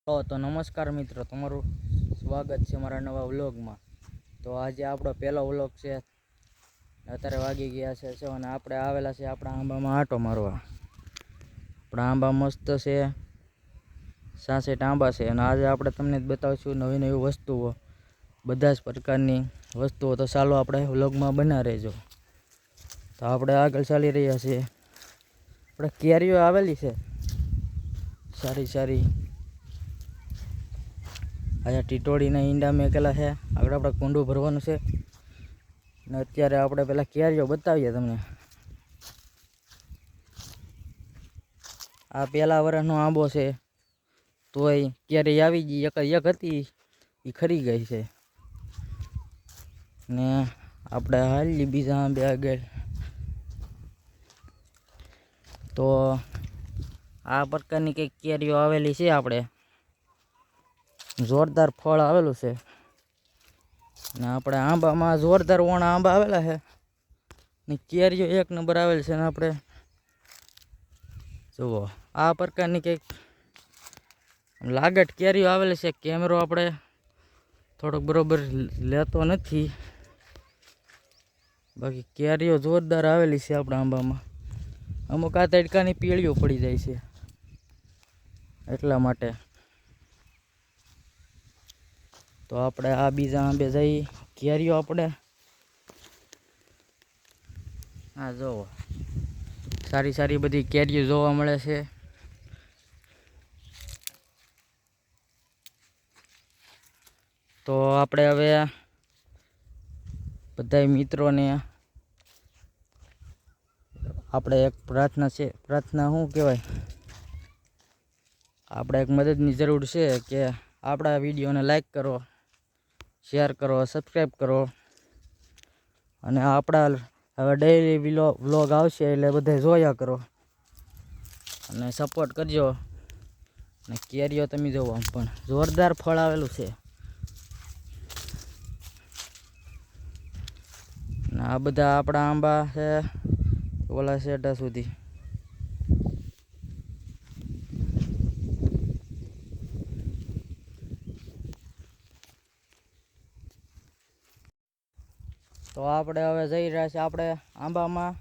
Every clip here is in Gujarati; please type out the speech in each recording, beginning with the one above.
તો નમસ્કાર મિત્રો, તમારું સ્વાગત છે મારા નવા વ્લોગમાં। તો આજે આપણો પહેલો વ્લોગ છે। અત્યારે વાગી ગયા છે અને આપણે આવેલા છે આપણા આંબામાં આંટો મારવા। આપણા આંબા મસ્ત છે, 66 આંબા છે અને આજે આપણે તમને બતાવીશું નવી નવી વસ્તુઓ, બધા જ પ્રકારની વસ્તુઓ। તો ચાલો આપણે વ્લોગમાં બના રહેજો। તો આપણે આગળ ચાલી રહ્યા છીએ। આપણે કેરીઓ આવેલી છે સારી સારી। અહીંયા ટીટોડીના ઈંડા મેકેલા છે, આગળ આપણે કુંડું ભરવાનું છે ને અત્યારે આપણે પેલા કેરીઓ બતાવીએ તમને। આ પહેલા વર્ષનો આંબો છે, તોય કેરી આવી ગઈ, એક હતી એ ખરી ગઈ છે ને આપણે હાલી બીજા આંબે આગળ। તો આ પ્રકારની કંઈક કેરીઓ આવેલી છે, આપણે જોરદાર ફળ આવેલું છે ને આપણે આંબામાં જોરદાર ઓણા આંબા આવેલા છે ને કેરીઓ એક નંબર આવેલી છે ને આપણે જુઓ આ પ્રકારની કંઈક લાગટ કેરીઓ આવેલી છે। કેમેરો આપણે થોડોક બરોબર લેતો નથી, બાકી કેરીઓ જોરદાર આવેલી છે આપણા આંબામાં। અમુક આ તડકાની પીળીઓ પડી જાય છે એટલા માટે। તો આપણે આ બીજા આંબે જઈ કેરીઓ આપણે આ જોવો સારી સારી બધી કેરીઓ જોવા મળે છે। તો આપણે હવે બધા મિત્રોને આપણે એક પ્રાર્થના છે, પ્રાર્થના શું કહેવાય, આપણે એક મદદની જરૂર છે કે આપણા વિડીયોને લાઈક કરો, શેર કરો, સબસ્ક્રાઈબ કરો અને આપણા હવે ડેઈલી વ્લોગ આવશે એટલે બધા જોયા કરો અને સપોર્ટ કરજો। અને કેરીઓ તમે જોવો પણ જોરદાર ફળ આવેલું છે ને આ બધા આપણા આંબા છે ઓલા શેઢા સુધી। તો આપણે હવે જઈ રહ્યા છીએ આપણે આંબામાં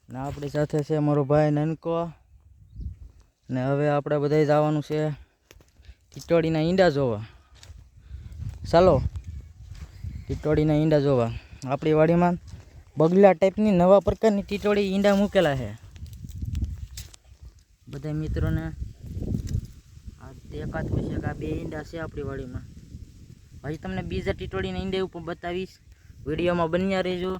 ને આપણી સાથે છે મારો ભાઈ નનકો ને હવે આપણે બધા જવાનું છે ટીટોડીના ઈંડા જોવા। ચાલો ટીટોડીના ઈંડા જોવા। આપણી વાડીમાં બગલા ટાઈપની નવા પ્રકારની ટીટોડી ઈંડા મૂકેલા છે। બધા મિત્રોને આ દેખાતું છે કે આ બે ઈંડા છે આપણી વાડીમાં। હજી તમને બીજા ટીટોડીના ઈંડા ઉપર બતાવીશ, વિડીયોમાં બન્યા રહેજો।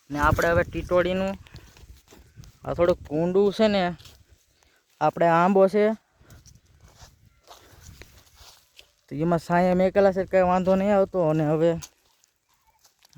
ને આપણે હવે ટીટોડીનું આ થોડુંક કુંડું છે ને, આપણે આંબો છે તો એમાં સાયા મેકેલા છે, કંઈ વાંધો નહીં આવતો। અને હવે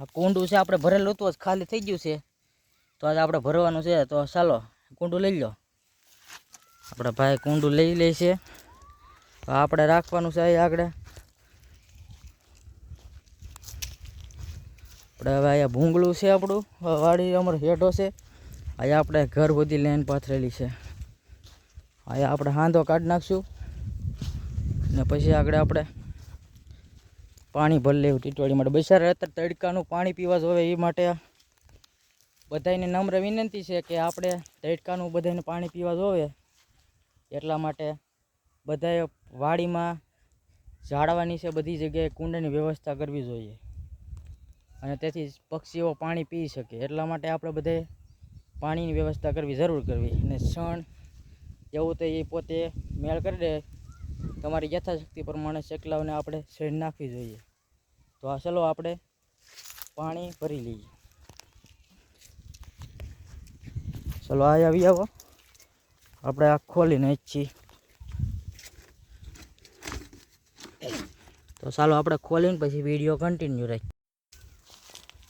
આ કુંડું છે આપણે ભરેલું હતું, ખાલી થઈ ગયું છે તો આજે આપણે ભરવાનું છે। તો ચાલો કુંડું લઈ લો। આપણા ભાઈ કુંડું લઈ લે છે, તો આપણે રાખવાનું છે અહીં આગળ। આપણે હવે અહીંયા ભૂંગળું છે, આપણું વાડી અમારો હેઠો છે। અહીંયા આપણે ઘર બધી લેન પાથરેલી છે, અહીંયા આપણે હાંધો કાઢી નાખશું ને પછી આગળ આપણે પાણી ભરી લેવું ટીટોડી માટે। બિચારા અત્યારે તડકાનું પાણી પીવા જોવે એ માટે બધાને નમ્ર વિનંતી છે કે આપણે તડકાનું બધાને પાણી પીવા જોવે એટલા માટે બધાએ વાડીમાં ઝાડવાની છે બધી જગ્યાએ કુંડની વ્યવસ્થા કરવી જોઈએ અને તેથી પક્ષીઓ પાણી પી શકે એટલા માટે આપણે બધાએ પાણીની વ્યવસ્થા કરવી જરૂર કરવી। અને છણ એવું તો એ પોતે મેળ કરી દે, તમારી યથાશક્તિ પ્રમાણે ચકલાઓને આપણે છેડ નાખવી જોઈએ। તો આ ચલો આપણે પાણી ભરી લઈએ। ચલો આ આવી આવો, આપણે આ ખોલીને છીએ તો ચાલો આપણે ખોલીને પછી વિડીયો કન્ટિન્યુ રાખીએ।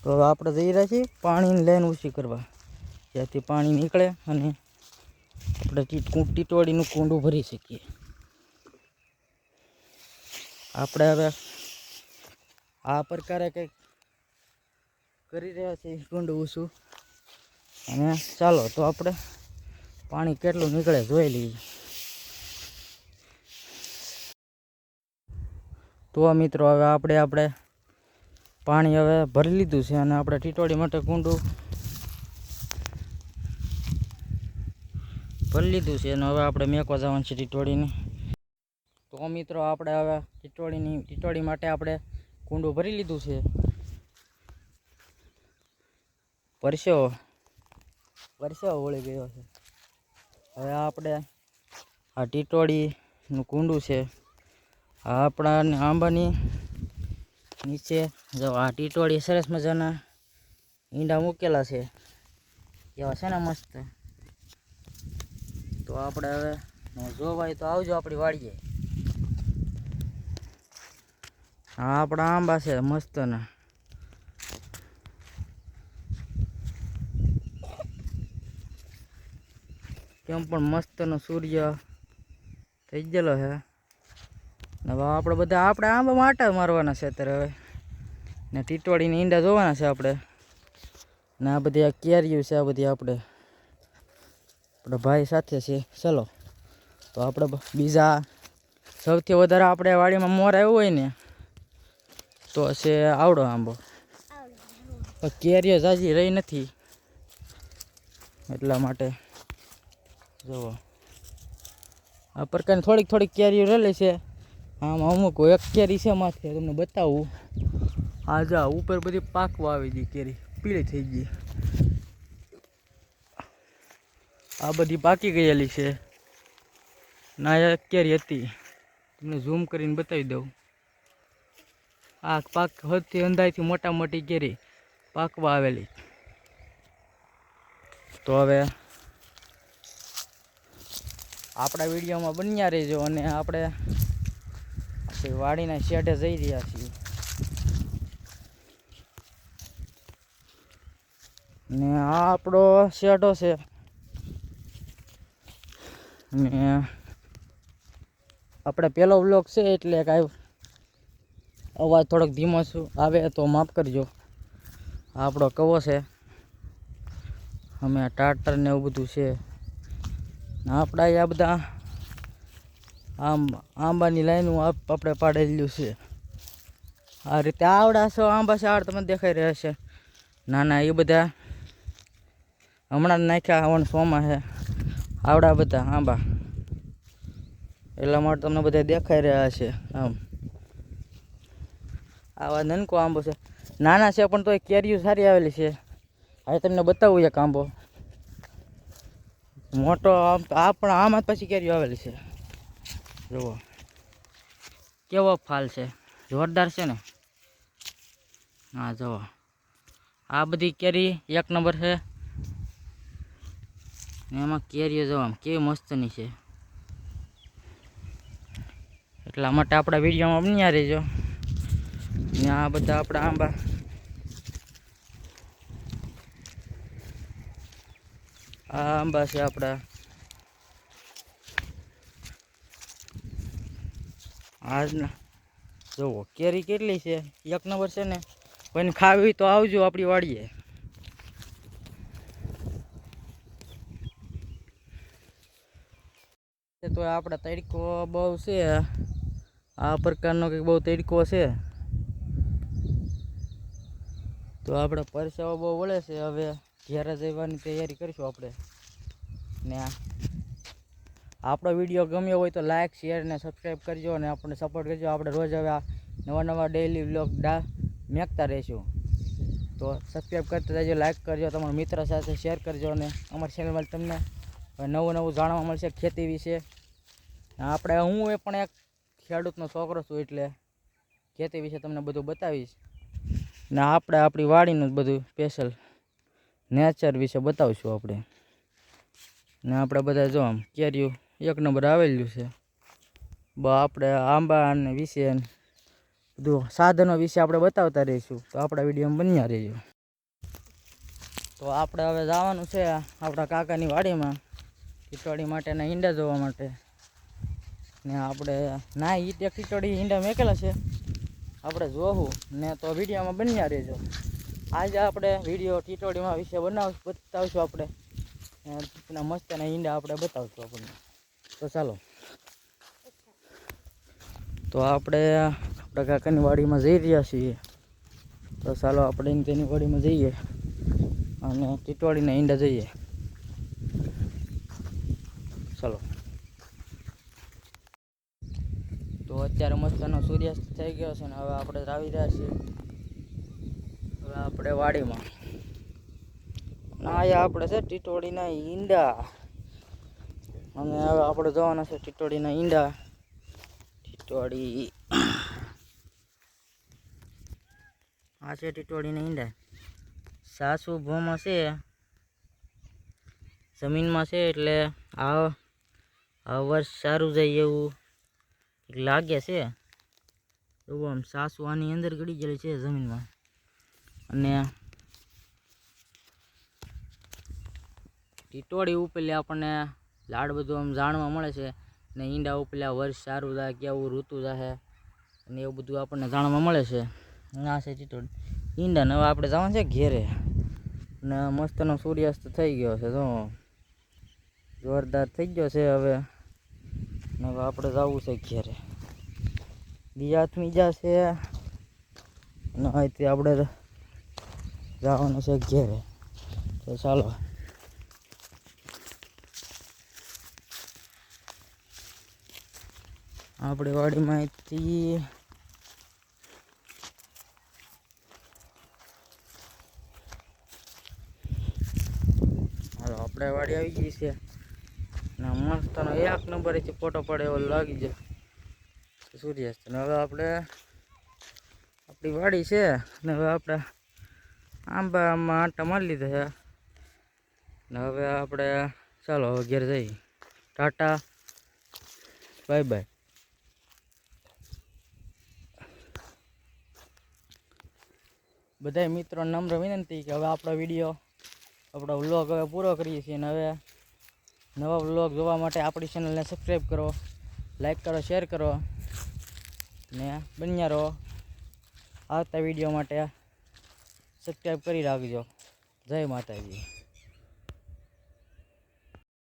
તો હવે આપણે જઈ રહ્યા છીએ પાણીની લાઈન ઊંચી કરવા, ત્યાંથી પાણી નીકળે અને આપણે ટીટોડીનું કુંડું ભરી શકીએ। આપણે હવે આ પ્રકારે કંઈક કરી રહ્યા છીએ કુંડું ઊંચું, અને ચાલો તો આપણે પાણી કેટલું નીકળે જોઈ લઈએ। તો મિત્રો હવે આપણે પાણી હવે ભરી લીધું છે અને આપણે ટીટોડી માટે કુંડું ભરી લીધું છે અને હવે આપણે મેકવા જવાનું છે ટીટોડીને. તો મિત્રો આપણે હવે ટીટોડી માટે આપણે કુંડું ભરી લીધું છે. પરસેવો વળી ગયો છે. હવે આપણે આ ટીટોડીનું કુંડું છે. આ આપણા આંબાની નીચે જો આ ટીટોડી સરસ મજાના ઈંડા મૂકેલા છે એવા છે ને મસ્ત. તો આપણે હવે જોવાય તો આવજો આપણી વાડીએ. આ આપણા આંબા છે મસ્તના. કેમ પણ મસ્તનો સૂર્ય થઈ ગયેલો છે. હવે આપણે બધા આપણે આંબા આટા મારવાના છે અત્યારે હવે ને ટીટોડીની ઈંડા જોવાના છે આપણે. ને આ બધી આ કેરીઓ છે આ બધી આપણે ભાઈ સાથે છે. ચલો તો આપણે બીજા સૌથી વધારે આપણે વાડીમાં મોર આવ્યો હોય ને તો છે આવડો આંબો. કેરીઓ જાજી રહી નથી એટલા માટે જુઓ આ પ્રકારની થોડીક કેરીઓ રહેલી છે. આમાં અમુક એક કેરી છે માથે તમને બતાવું. આ જા ઉપર બધી પાકવા આવી ગઈ કેરી પીળી થઈ ગઈ. આ બધી પાકી ગયેલી છે. ના એક કેરી હતી તમને ઝૂમ કરીને બતાવી દઉં. આ પાક હદથી અંદાજથી મોટી કેરી પાકવા આવેલી. તો હવે આપણા વિડીયોમાં બન્યા રહેજો અને આપણે વાડીના શેઢે જઈ રહ્યા છીએ. ને આ આપણો શેઢો છે ને આપણે પહેલો વ્લોગ છે એટલે કાંઈ અવાજ થોડોક ધીમો આવે તો માફ કરજો. આપણો કવો છે અમે ટાટર ને એવું બધું છે. આપણા આ બધા આંબાની લાઈનું આપણે પાડેલું છે. આ રીતે આવડા છો આંબા છે આડ તમને દેખાઈ રહ્યા છે. નાના એ બધા હમણાં જ નાખ્યા આવણ સોમાં છે આવડા બધા આંબા. એટલા માટે તમને બધા દેખાઈ રહ્યા છે. આમ આવા નનકો આંબો છે નાના છે પણ તો કેરીઓ સારી આવેલી છે. હવે તમને બતાવું એક આંબો મોટો. આ પણ આમાં પછી કેરીઓ આવેલી છે. જુઓ કેવો ફાલ છે જોરદાર છે ને. હા જુઓ આ બધી કેરી એક નંબર છે. એમાં કેરીઓ જોવા કેવી મસ્તની છે. એટલા માટે આપણા વિડીયોમાં બન્યા રહેજો. ને આ બધા આપણા આંબા આ આંબા છે આપણા. આજના જુઓ કેરી કેટલી છે એક નંબર છે ને. કોઈને ખાવી તો આવજો આપણી વાડીએ. તો આપણે તડકો બહુ છે આ પ્રકારનો કંઈક બહુ તડકો છે. તો આપણે પરસેવો બહુ વળે છે. હવે ઘેરે જવાની તૈયારી કરીશું આપણે. ને આપણો વિડીયો ગમ્યો હોય તો લાઇક શેર અને સબસ્ક્રાઈબ કરજો અને આપણને સપોર્ટ કરજો. આપણે રોજ હવે આ નવા ડેઈલી વ્લોગ મેકતા રહીશું. તો સબસ્ક્રાઈબ કરતા રહેજો, લાઇક કરજો, તમારા મિત્ર સાથે શેર કરજો અને અમારી ચેનલમાં તમને નવું જાણવા મળશે ખેતી વિશે. આપણે હું એ પણ એક ખેડૂતનો છોકરો છું એટલે ખેતી વિશે તમને બધું બતાવીશ. ને આપણે આપણી વાડીનું જ બધું સ્પેશિયલ નેચર વિશે બતાવશું આપણે. ને આપણે બધા જો આમ કેરીઓ એક નંબર આવેલું છે. આપણે આંબા અને વિશે બધું સાધનો વિશે આપણે બતાવતા રહીશું. તો આપણા વિડીયોમાં બન્યા રહીજો. તો આપણે હવે જવાનું છે આપણા કાકાની વાડીમાં ટીટોડી માટેના ઈંડા જોવા માટે. ને આપણે ના એક ટીટોડી ઈંડા મેકેલા છે આપણે જોવું ને. તો વિડીયોમાં બન્યા રહેજો. આજે આપણે વિડીયો ટીટોડીમાં વિશે બતાવશું આપણે. મસ્તના ઈંડા આપણે બતાવશું આપણને. તો ચાલો તો આપણે આપણા કાકાની વાડીમાં જઈ રહ્યા છીએ. તો ચાલો આપણે તેની વાડીમાં જઈએ અને ટીટવાડીના ઈંડા જઈએ. ચાલો. તો અત્યારે મસ્તનો સૂર્યાસ્ત થઈ ગયો છે ને હવે આપણે આવી રહ્યા છીએ હવે આપણે વાડીમાં. આયા આપણે છે ટીટોડીના ઈંડા અને હવે આપણે જવાના છે ટીટોડીના ઈંડા. ટીટોડી આ છે ટીટોડીના ઈંડા. સાસુ ભોમાં છે જમીનમાં છે એટલે આ વર્ષ સારું જાય એવું લાગે છે. એવું આમ સાસુ આની અંદર ગળી ગયેલી છે જમીનમાં. અને ટીટોડી ઉપેલી આપણને લાડ બધું આમ જાણવા મળે છે ને ઈંડા ઉપેલા વર્ષ સારું જાય કેવું ઋતુ જાય અને એવું બધું આપણને જાણવા મળે છે. આ છે ટીટોડી ઈંડા ને હવે આપણે જવાનું છે ઘેરે ને મસ્તનો સૂર્યાસ્ત થઈ ગયો છે. તો જોરદાર થઈ ગયો છે હવે ને હવે આપણે જવું છે ઘેરે. બીજા ત્રીજા છે અને અહીંથી આપણે જવાનું છે ઘેરે. તો ચાલો આપણે વાડીમાં અહીંથી હાલો આપણે વાડી આવી ગઈ છે ને મસ્તનો 1 નંબરેથી ફોટો પડે એવો લાગી જાય સૂર્યાસ્ત. ને હવે આપણે આપણી વાડી છે ને હવે આપણે આંબામાં આંટા મારી લીધા છે ને હવે આપણે ચાલો હવે ઘેર જઈએ. Tata bye bye. બધા મિત્રો નમ્ર વિનંતી કે હવે આપણો વ્લોગ હવે પૂરો કરીએ છીએ અને હવે નવા વ્લોગ જોવા માટે આપણી ચેનલને સબસ્ક્રાઈબ કરો, લાઈક કરો, શેર કરો ને બન્યા રહો. આવતા વિડીયો માટે સબસ્ક્રાઈબ કરી રાખજો. જય માતાજી.